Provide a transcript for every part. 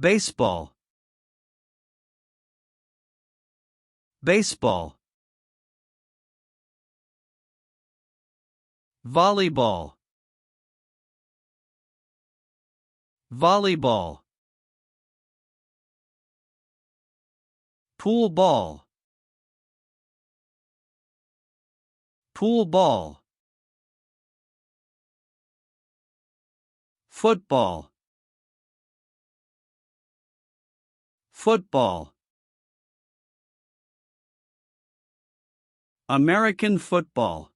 baseball, baseball, volleyball, volleyball, pool ball, pool ball, football, football, American football,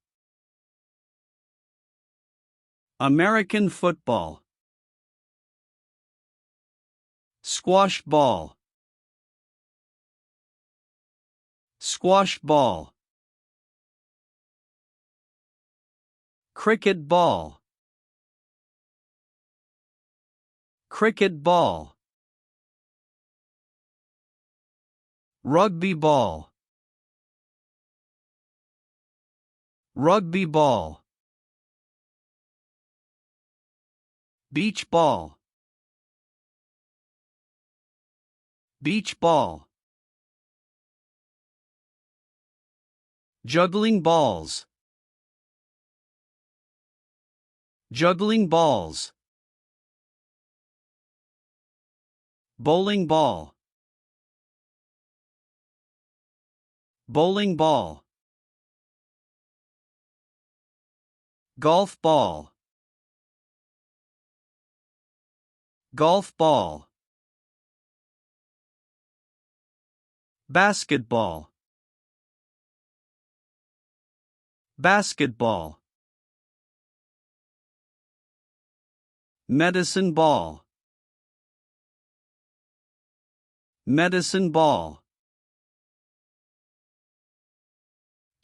American football, squash ball, squash ball, cricket ball, cricket ball, rugby ball, rugby ball, beach ball, beach ball, juggling balls, juggling balls, bowling ball, bowling ball, golf ball, golf ball, basketball, basketball, medicine ball, medicine ball,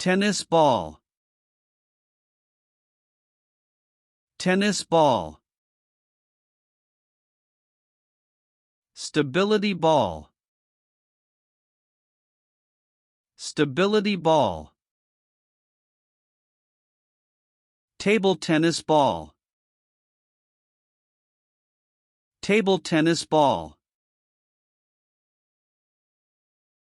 tennis ball, tennis ball, stability ball, stability ball, table tennis ball, table tennis ball.